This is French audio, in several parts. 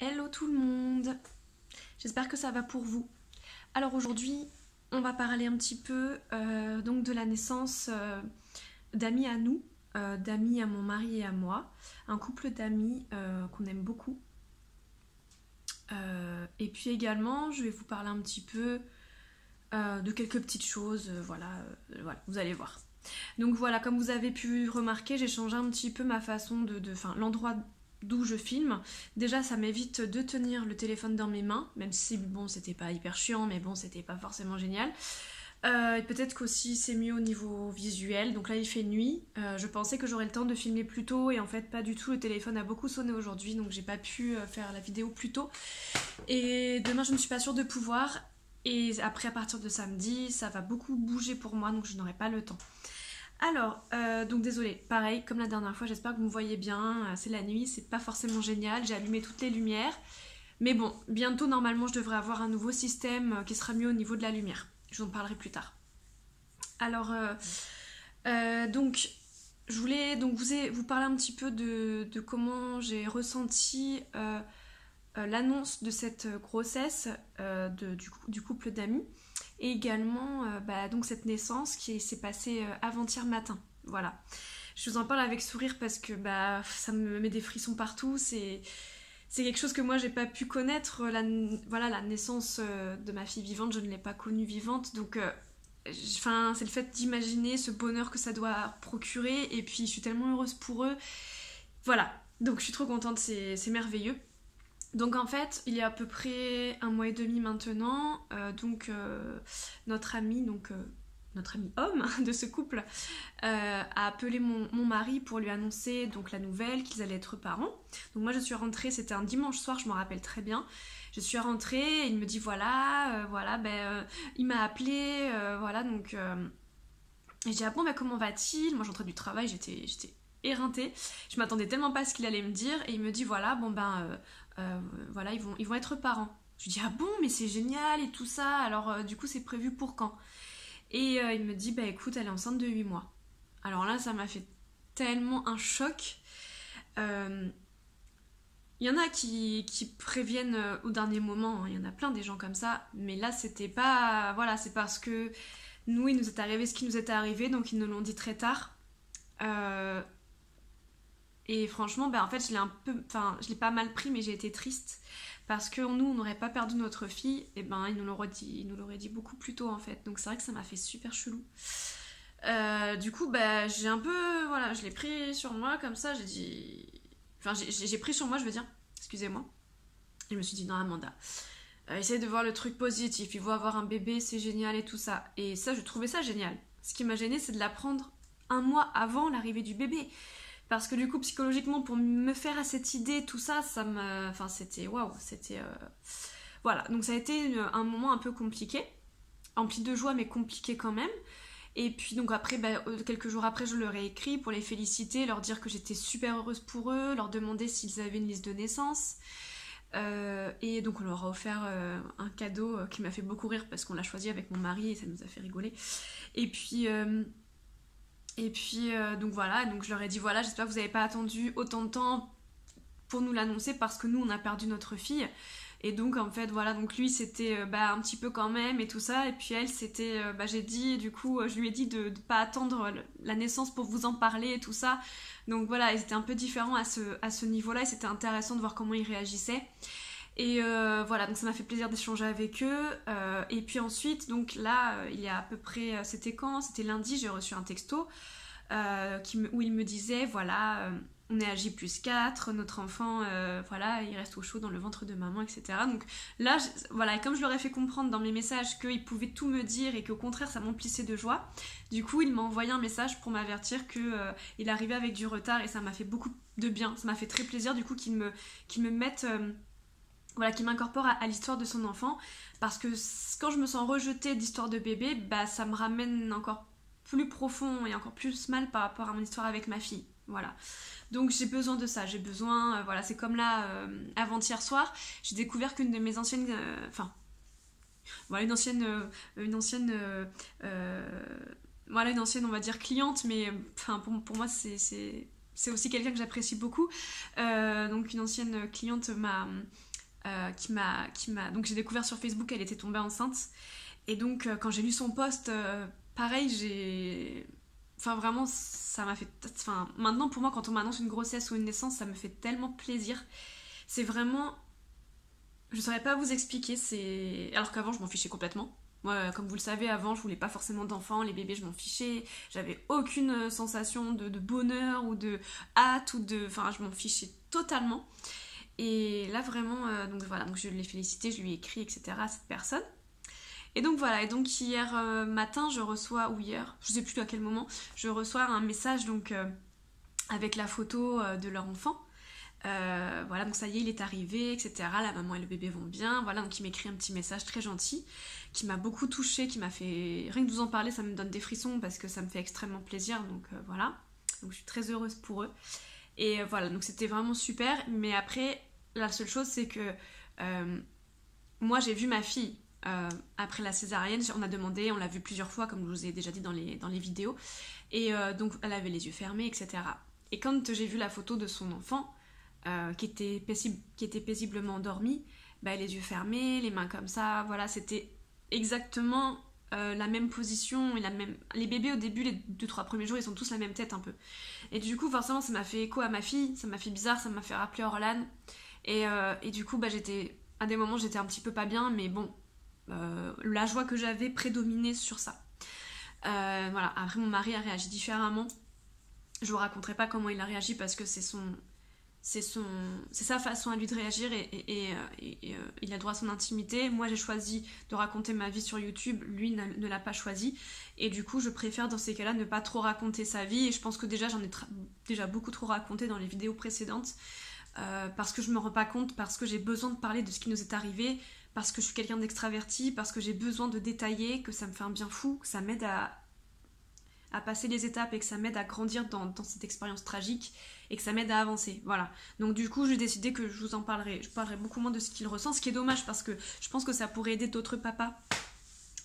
Hello tout le monde, j'espère que ça va pour vous. Alors aujourd'hui, on va parler un petit peu donc de la naissance d'amis à nous, d'amis à mon mari et à moi, un couple d'amis qu'on aime beaucoup. Et puis également, je vais vous parler un petit peu de quelques petites choses, voilà, vous allez voir. Donc voilà, comme vous avez pu remarquer, j'ai changé un petit peu ma façon enfin, l'endroit d'où je filme. Déjà, ça m'évite de tenir le téléphone dans mes mains, même si bon, c'était pas hyper chiant, mais bon, c'était pas forcément génial. Et peut-être qu'aussi c'est mieux au niveau visuel. Donc là, il fait nuit. Je pensais que j'aurais le temps de filmer plus tôt et en fait, pas du tout. Le téléphone a beaucoup sonné aujourd'hui, donc j'ai pas pu faire la vidéo plus tôt. Et demain, je ne suis pas sûre de pouvoir. Et après, à partir de samedi, ça va beaucoup bouger pour moi, donc je n'aurai pas le temps. Alors, donc désolée, pareil, comme la dernière fois, j'espère que vous me voyez bien. C'est la nuit, c'est pas forcément génial. J'ai allumé toutes les lumières. Mais bon, bientôt, normalement, je devrais avoir un nouveau système qui sera mieux au niveau de la lumière. Je vous en parlerai plus tard. Alors, donc, je voulais donc vous parler un petit peu de comment j'ai ressenti l'annonce de cette grossesse du couple d'amis et également donc cette naissance qui s'est passée avant-hier matin. Voilà. Je vous en parle avec sourire parce que ça me met des frissons partout. C'est quelque chose que moi j'ai pas pu connaître. La naissance de ma fille vivante, je ne l'ai pas connue vivante. Donc c'est le fait d'imaginer ce bonheur que ça doit procurer. Et puis je suis tellement heureuse pour eux. Voilà. Donc je suis trop contente, c'est merveilleux. Donc en fait, il y a à peu près un mois et demi maintenant, notre ami homme de ce couple a appelé mon mari pour lui annoncer donc la nouvelle qu'ils allaient être parents. Donc moi je suis rentrée, c'était un dimanche soir, je me rappelle très bien. Je suis rentrée et il me dit il m'a appelé, et j'ai dit ah bon comment va-t-il? Moi j'entrais du travail, j'étais éreintée. Je m'attendais tellement pas à ce qu'il allait me dire et il me dit ils vont être parents. Je lui dis ah bon mais c'est génial et tout ça, alors du coup c'est prévu pour quand? Et il me dit bah écoute elle est enceinte de 8 mois. Alors là ça m'a fait tellement un choc. Il y en a qui préviennent au dernier moment, hein. Il y en a plein des gens comme ça, mais là c'était pas... Voilà, c'est parce que nous il nous est arrivé ce qui nous est arrivé, donc ils nous l'ont dit très tard. Euh, et franchement, en fait, je l'ai pas mal pris, mais j'ai été triste parce que nous, on n'aurait pas perdu notre fille. Et ils nous l'auraient dit beaucoup plus tôt en fait. Donc c'est vrai que ça m'a fait super chelou. Du coup, j'ai un peu, voilà, je l'ai pris sur moi comme ça. J'ai dit, j'ai pris sur moi, je veux dire. Excusez-moi. Et je me suis dit non, Amanda, essaye de voir le truc positif. Il faut avoir un bébé, c'est génial et tout ça. Et ça, je trouvais ça génial. Ce qui m'a gênée, c'est de l'apprendre un mois avant l'arrivée du bébé. Parce que du coup, psychologiquement, pour me faire à cette idée, tout ça, ça me... Enfin, c'était... Waouh, c'était... Voilà, donc ça a été un moment un peu compliqué. Empli de joie, mais compliqué quand même. Et puis donc après, quelques jours après, je leur ai écrit pour les féliciter, leur dire que j'étais super heureuse pour eux, leur demander s'ils avaient une liste de naissance. Et donc on leur a offert un cadeau qui m'a fait beaucoup rire parce qu'on l'a choisi avec mon mari et ça nous a fait rigoler. Et puis... donc voilà, donc je leur ai dit voilà, j'espère que vous n'avez pas attendu autant de temps pour nous l'annoncer parce que nous on a perdu notre fille. Et donc en fait voilà, donc lui c'était un petit peu quand même et tout ça. Et puis elle c'était, j'ai dit du coup, je lui ai dit de pas attendre la naissance pour vous en parler et tout ça. Donc voilà, ils étaient un peu différents à ce niveau-là et c'était intéressant de voir comment ils réagissaient. Et voilà, donc ça m'a fait plaisir d'échanger avec eux. Et puis ensuite, donc là, il y a à peu près, c'était quand? C'était lundi, j'ai reçu un texto où il me disait, voilà, on est à J+4, notre enfant, il reste au chaud dans le ventre de maman, etc. Donc là, voilà, et comme je leur ai fait comprendre dans mes messages qu'il pouvait tout me dire et qu'au contraire, ça m'emplissait de joie, du coup, il m'a envoyé un message pour m'avertir qu'il arrivait avec du retard et ça m'a fait beaucoup de bien. Ça m'a fait très plaisir, du coup, qu'il me mette... qui m'incorpore à l'histoire de son enfant, parce que quand je me sens rejetée d'histoire de bébé, ça me ramène encore plus profond et encore plus mal par rapport à mon histoire avec ma fille. Voilà. Donc j'ai besoin de ça, j'ai besoin, c'est comme là, avant-hier soir, j'ai découvert qu'une de mes anciennes, une ancienne, on va dire cliente, mais pour moi c'est c'est aussi quelqu'un que j'apprécie beaucoup. Donc une ancienne cliente donc j'ai découvert sur Facebook qu'elle était tombée enceinte. Et donc quand j'ai lu son post, pareil, enfin vraiment, ça m'a fait... Enfin, maintenant pour moi, quand on m'annonce une grossesse ou une naissance, ça me fait tellement plaisir. C'est vraiment... Je saurais pas vous expliquer, alors qu'avant je m'en fichais complètement. Moi, comme vous le savez, avant je voulais pas forcément d'enfants, les bébés je m'en fichais, j'avais aucune sensation de bonheur ou de hâte enfin je m'en fichais totalement. Et là vraiment, donc voilà, donc je l'ai félicité, je lui ai écrit, etc. à cette personne. Et donc voilà, et donc hier matin je reçois, ou hier, je sais plus à quel moment, je reçois un message donc avec la photo de leur enfant. Voilà, donc ça y est, il est arrivé, etc. La maman et le bébé vont bien. Voilà, donc il m'écrit un petit message très gentil qui m'a beaucoup touchée, qui m'a fait... Rien que de vous en parler, ça me donne des frissons parce que ça me fait extrêmement plaisir. Donc voilà, donc je suis très heureuse pour eux. Et voilà, donc c'était vraiment super. Mais après, la seule chose, c'est que moi, j'ai vu ma fille après la césarienne. On a demandé, on l'a vue plusieurs fois, comme je vous ai déjà dit dans les vidéos. Et donc, elle avait les yeux fermés, etc. Et quand j'ai vu la photo de son enfant... qui était paisiblement endormi, les yeux fermés, les mains comme ça, voilà, c'était exactement la même position et les bébés au début, les 2-3 premiers jours, ils ont tous la même tête un peu. Et du coup, forcément, ça m'a fait écho à ma fille, ça m'a fait bizarre, ça m'a fait rappeler Orlan. Et du coup, à des moments, j'étais un petit peu pas bien, mais bon, la joie que j'avais prédominait sur ça. Voilà, après mon mari a réagi différemment. Je vous raconterai pas comment il a réagi parce que c'est sa façon à lui de réagir et il a droit à son intimité. Moi j'ai choisi de raconter ma vie sur YouTube, lui ne l'a pas choisi et du coup je préfère dans ces cas-là ne pas trop raconter sa vie et je pense que déjà j'en ai déjà beaucoup trop raconté dans les vidéos précédentes parce que je me rends pas compte, parce que j'ai besoin de parler de ce qui nous est arrivé, parce que je suis quelqu'un d'extraverti, parce que j'ai besoin de détailler, que ça me fait un bien fou, que ça m'aide à passer les étapes et que ça m'aide à grandir dans cette expérience tragique et que ça m'aide à avancer, voilà. Donc du coup j'ai décidé que je vous en parlerai, je parlerai beaucoup moins de ce qu'il ressent, ce qui est dommage parce que je pense que ça pourrait aider d'autres papas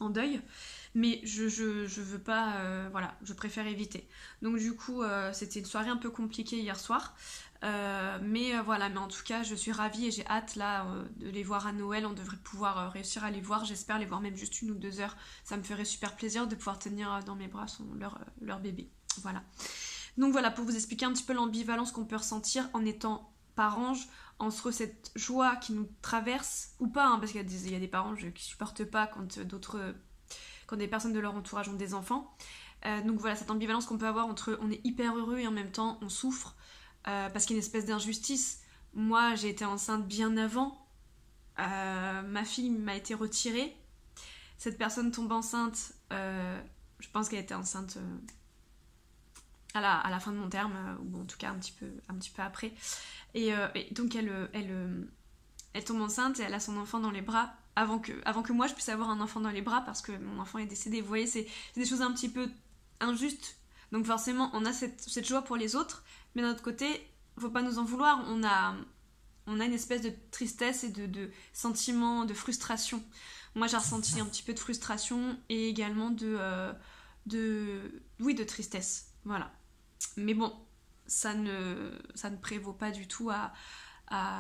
en deuil, mais je veux pas, voilà, je préfère éviter. Donc du coup c'était une soirée un peu compliquée hier soir, mais voilà, mais en tout cas je suis ravie et j'ai hâte là de les voir à Noël. On devrait pouvoir réussir à les voir, j'espère les voir même juste 1 ou 2 heures, ça me ferait super plaisir de pouvoir tenir dans mes bras leur bébé, voilà. Donc voilà, pour vous expliquer un petit peu l'ambivalence qu'on peut ressentir en étant parents, entre cette joie qui nous traverse, ou pas, hein, parce qu'il y a des parents qui supportent pas quand des personnes de leur entourage ont des enfants. Donc voilà, cette ambivalence qu'on peut avoir entre on est hyper heureux et en même temps on souffre, parce qu'il y a une espèce d'injustice. Moi j'ai été enceinte bien avant, ma fille m'a été retirée, cette personne tombe enceinte, je pense qu'elle était enceinte à la fin de mon terme, ou en tout cas un petit peu après, et donc elle tombe enceinte et elle a son enfant dans les bras avant que moi je puisse avoir un enfant dans les bras parce que mon enfant est décédé. Vous voyez, c'est des choses un petit peu injustes, donc forcément on a cette joie pour les autres, mais d'un autre côté faut pas nous en vouloir, on a une espèce de tristesse et de sentiment de frustration. Moi j'ai ressenti un petit peu de frustration et également de tristesse, voilà. Mais bon, ça ne prévaut pas du tout à...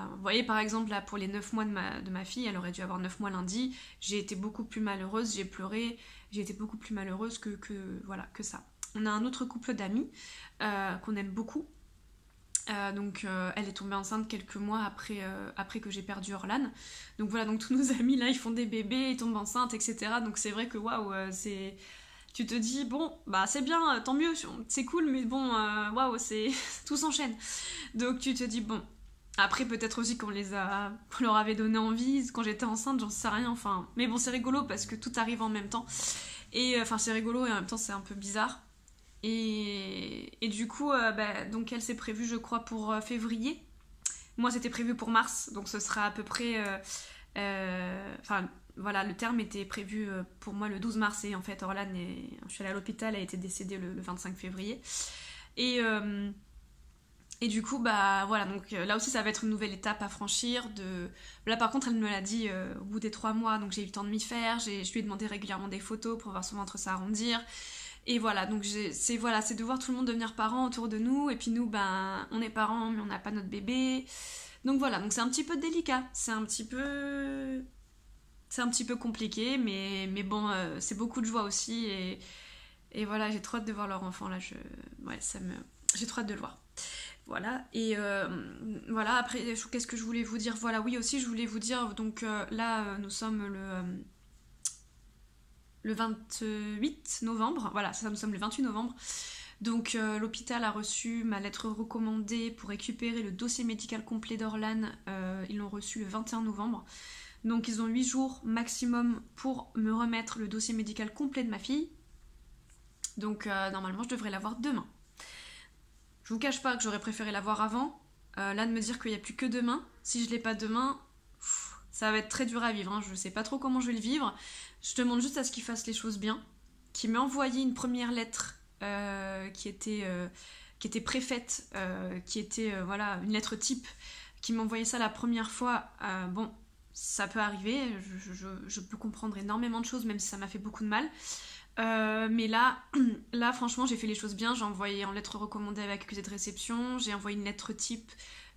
Vous voyez, par exemple, là, pour les 9 mois de ma fille, elle aurait dû avoir 9 mois lundi, j'ai été beaucoup plus malheureuse, j'ai pleuré, j'ai été beaucoup plus malheureuse que ça. On a un autre couple d'amis qu'on aime beaucoup. Donc elle est tombée enceinte quelques mois après que j'ai perdu Orlan. Donc voilà, donc tous nos amis là, ils font des bébés, ils tombent enceintes, etc. Donc c'est vrai que waouh, c'est... Tu te dis, bon, bah c'est bien, tant mieux, c'est cool, mais bon, waouh, c'est... tout s'enchaîne. Donc tu te dis, bon, après peut-être aussi qu'on leur avait donné envie, quand j'étais enceinte, j'en sais rien, enfin... Mais bon, c'est rigolo parce que tout arrive en même temps. Et enfin, c'est rigolo et en même temps, c'est un peu bizarre. Et du coup, donc elle s'est prévue, je crois, pour février. Moi, c'était prévu pour mars, donc ce sera à peu près... Enfin... Voilà, le terme était prévu pour moi le 12 mars et en fait Orlan je suis allée à l'hôpital, elle a été décédée le 25 février. Et du coup, bah voilà, donc là aussi ça va être une nouvelle étape à franchir. Là par contre elle me l'a dit au bout des 3 mois, donc j'ai eu le temps de m'y faire, je lui ai demandé régulièrement des photos pour voir son ventre s'arrondir. Et voilà, donc c'est de voir tout le monde devenir parents autour de nous, et puis nous, ben, on est parents, mais on n'a pas notre bébé. Donc voilà, donc c'est un petit peu délicat, c'est un petit peu compliqué, mais bon, c'est beaucoup de joie aussi, et voilà, j'ai trop hâte de voir leur enfant, là, j'ai trop hâte de le voir. Voilà, et voilà, après, qu'est-ce que je voulais vous dire? Voilà, oui, aussi, je voulais vous dire, donc là, nous sommes le 28 novembre, voilà, ça, nous sommes le 28 novembre, donc l'hôpital a reçu ma lettre recommandée pour récupérer le dossier médical complet d'Orlan, ils l'ont reçu le 21 novembre, donc ils ont 8 jours maximum pour me remettre le dossier médical complet de ma fille, donc normalement je devrais l'avoir demain. Je vous cache pas que j'aurais préféré l'avoir avant, là de me dire qu'il n'y a plus que demain, si je l'ai pas demain, ça va être très dur à vivre, hein. Je sais pas trop comment je vais le vivre, je demande juste à ce qu'il fasse les choses bien, qu'il m'ait envoyé une première lettre qui était préfaite, qui était voilà, une lettre type, qui m'a envoyé ça la première fois, bon, ça peut arriver, je peux comprendre énormément de choses, même si ça m'a fait beaucoup de mal. Mais là, franchement, j'ai fait les choses bien. J'ai envoyé en lettre recommandée avec accusé de réception. J'ai envoyé une lettre type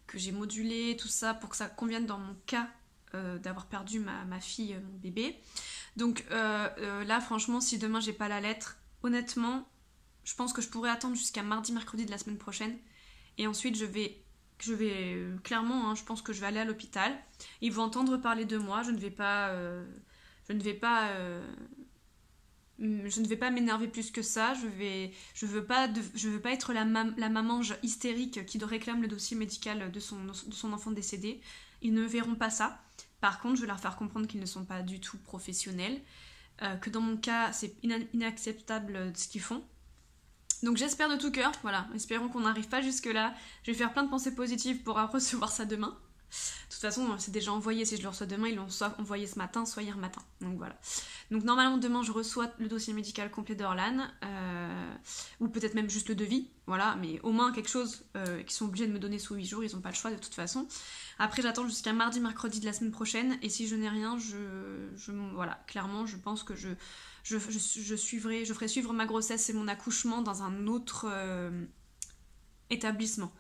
que j'ai modulée, tout ça, pour que ça convienne dans mon cas d'avoir perdu ma fille, mon bébé. Donc là, franchement, si demain j'ai pas la lettre, honnêtement, je pense que je pourrais attendre jusqu'à mardi, mercredi de la semaine prochaine. Et ensuite, je vais clairement, hein, je pense que je vais aller à l'hôpital. Ils vont entendre parler de moi. Je ne vais pas m'énerver plus que ça, je veux pas être la maman hystérique qui réclame le dossier médical de son enfant décédé. Ils ne verront pas ça. Par contre, je vais leur faire comprendre qu'ils ne sont pas du tout professionnels, que dans mon cas, c'est inacceptable ce qu'ils font. Donc j'espère de tout cœur, voilà, espérons qu'on n'arrive pas jusque là. Je vais faire plein de pensées positives pour recevoir ça demain. De toute façon, c'est déjà envoyé, si je le reçois demain, ils l'ont soit envoyé ce matin, soit hier matin. Donc voilà. Donc normalement demain, je reçois le dossier médical complet d'Orlan, ou peut-être même juste le devis, voilà, mais au moins quelque chose qu'ils sont obligés de me donner sous 8 jours, ils n'ont pas le choix de toute façon. Après, j'attends jusqu'à mardi, mercredi de la semaine prochaine, et si je n'ai rien, voilà, clairement, je pense que je ferai suivre ma grossesse et mon accouchement dans un autre établissement.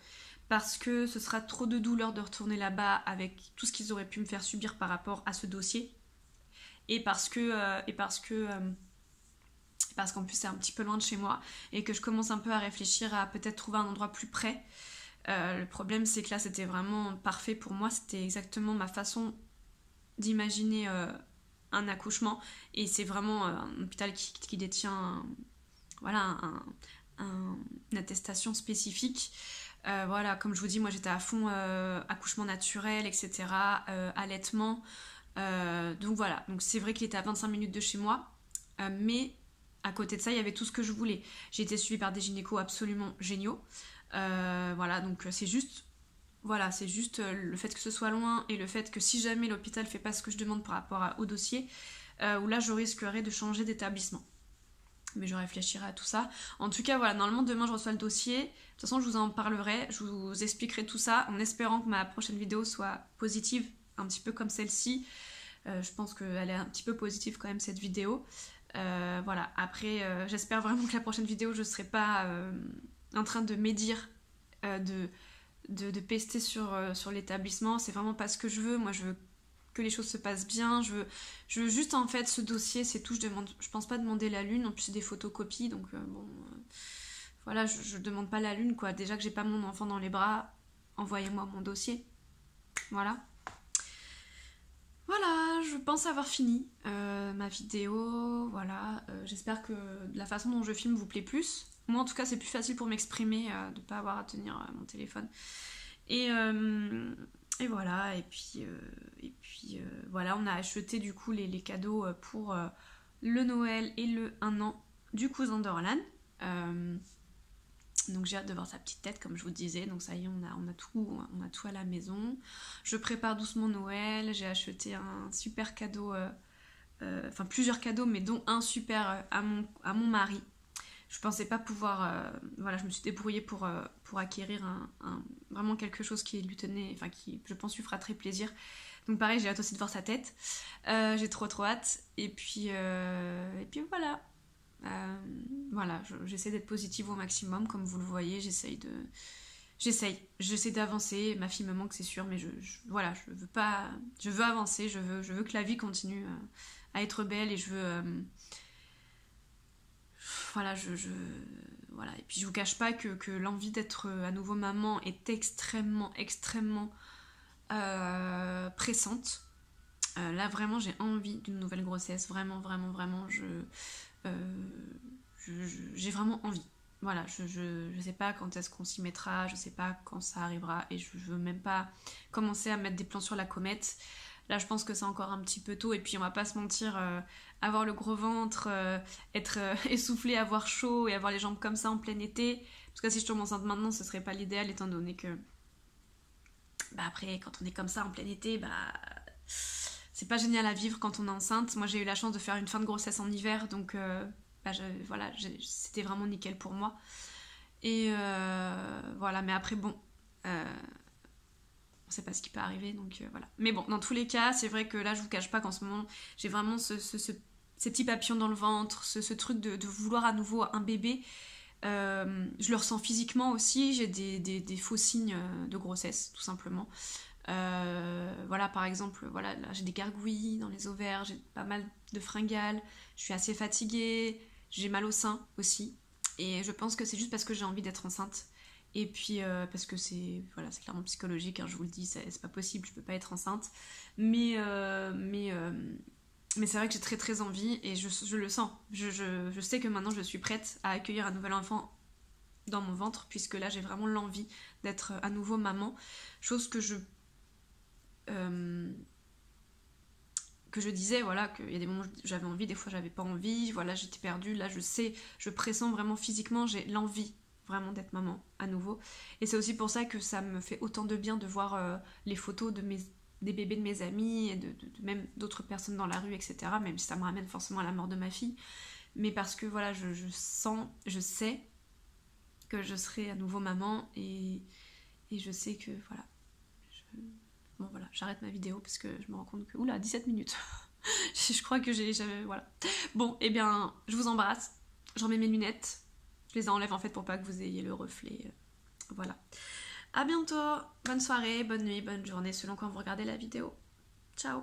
Parce que ce sera trop de douleur de retourner là-bas avec tout ce qu'ils auraient pu me faire subir par rapport à ce dossier. Et parce qu'en plus c'est un petit peu loin de chez moi et que je commence un peu à réfléchir à peut-être trouver un endroit plus près. Le problème c'est que là c'était vraiment parfait pour moi, c'était exactement ma façon d'imaginer un accouchement, et c'est vraiment un hôpital qui détient une attestation spécifique. Voilà, comme je vous dis, moi j'étais à fond accouchement naturel, etc., allaitement, donc voilà, donc c'est vrai qu'il était à 25 minutes de chez moi, mais à côté de ça il y avait tout ce que je voulais. J'ai été suivie par des gynécos absolument géniaux, voilà, donc c'est juste le fait que ce soit loin, et le fait que si jamais l'hôpital fait pas ce que je demande par rapport au dossier, où là je risquerais de changer d'établissement. Mais je réfléchirai à tout ça. En tout cas, voilà, normalement demain je reçois le dossier. De toute façon, je vous en parlerai, je vous expliquerai tout ça en espérant que ma prochaine vidéo soit positive, un petit peu comme celle-ci. Je pense qu'elle est un petit peu positive quand même, cette vidéo. Voilà, après, j'espère vraiment que la prochaine vidéo, je ne serai pas en train de médire, de pester sur l'établissement. C'est vraiment pas ce que je veux. Moi, je veux que les choses se passent bien, je veux juste en fait ce dossier, c'est tout. Je pense pas demander la lune, en plus c'est des photocopies, donc voilà, je demande pas la lune quoi, déjà que j'ai pas mon enfant dans les bras, envoyez-moi mon dossier, voilà, je pense avoir fini ma vidéo, voilà, j'espère que la façon dont je filme vous plaît plus. Moi en tout cas c'est plus facile pour m'exprimer, de pas avoir à tenir mon téléphone, et voilà, et puis voilà, on a acheté du coup les cadeaux pour le Noël et le 1 an du cousin d'Orlan. Donc j'ai hâte de voir sa petite tête, comme je vous disais. Donc ça y est, on a tout à la maison. Je prépare doucement Noël. J'ai acheté un super cadeau, enfin plusieurs cadeaux, mais dont un super à mon mari. Je pensais pas pouvoir, voilà, je me suis débrouillée pour acquérir vraiment quelque chose qui lui tenait, enfin qui, je pense, lui fera très plaisir. Donc pareil, j'ai hâte aussi de voir sa tête. J'ai trop hâte. Et puis voilà. Voilà, j'essaie d'être positive au maximum, comme vous le voyez, j'essaie d'avancer. Ma fille me manque, c'est sûr, mais voilà, je veux avancer, je veux que la vie continue à être belle et je veux, voilà, voilà. Et puis je vous cache pas que l'envie d'être à nouveau maman est extrêmement, extrêmement pressante. Là vraiment j'ai envie d'une nouvelle grossesse, vraiment, vraiment, vraiment, j'ai vraiment envie. Voilà, je sais pas quand est-ce qu'on s'y mettra, je sais pas quand ça arrivera et je veux même pas commencer à mettre des plans sur la comète. Là, je pense que c'est encore un petit peu tôt et puis on va pas se mentir, avoir le gros ventre, être essoufflé, avoir chaud et avoir les jambes comme ça en plein été. Parce que si je tombe enceinte maintenant, ce serait pas l'idéal étant donné que bah après, quand on est comme ça en plein été, bah c'est pas génial à vivre quand on est enceinte. Moi, j'ai eu la chance de faire une fin de grossesse en hiver, donc bah, voilà, c'était vraiment nickel pour moi. Et voilà, mais après, bon, on sait pas ce qui peut arriver, donc voilà. Mais bon, dans tous les cas, c'est vrai que là, je vous cache pas qu'en ce moment, j'ai vraiment ces petits papillons dans le ventre, ce truc de vouloir à nouveau un bébé. Je le ressens physiquement aussi, j'ai des faux signes de grossesse, tout simplement. Voilà, par exemple, voilà, là, j'ai des gargouilles dans les ovaires, j'ai pas mal de fringales, je suis assez fatiguée, j'ai mal au sein aussi. Et je pense que c'est juste parce que j'ai envie d'être enceinte. Et puis parce que c'est voilà, c'est clairement psychologique, hein, je vous le dis, c'est pas possible, je peux pas être enceinte. Mais c'est vrai que j'ai très très envie et je le sens. Je sais que maintenant je suis prête à accueillir un nouvel enfant dans mon ventre, puisque là j'ai vraiment l'envie d'être à nouveau maman. Chose que je disais, voilà, qu'il y a des moments où j'avais envie, des fois j'avais pas envie, voilà, j'étais perdue. Là je sais, je pressens vraiment physiquement, j'ai l'envie vraiment d'être maman à nouveau. Et c'est aussi pour ça que ça me fait autant de bien de voir les photos des bébés de mes amis et de même d'autres personnes dans la rue, etc. Même si ça me ramène forcément à la mort de ma fille. Mais parce que voilà, je sens, je sais que je serai à nouveau maman et je sais que voilà. Bon voilà, j'arrête ma vidéo parce que je me rends compte que... Oula, 17 minutes. Je crois que j'avais... Voilà. Bon, eh bien, je vous embrasse. J'en mets mes lunettes. Je les enlève en fait pour pas que vous ayez le reflet. Voilà. À bientôt. Bonne soirée, bonne nuit, bonne journée selon quand vous regardez la vidéo. Ciao.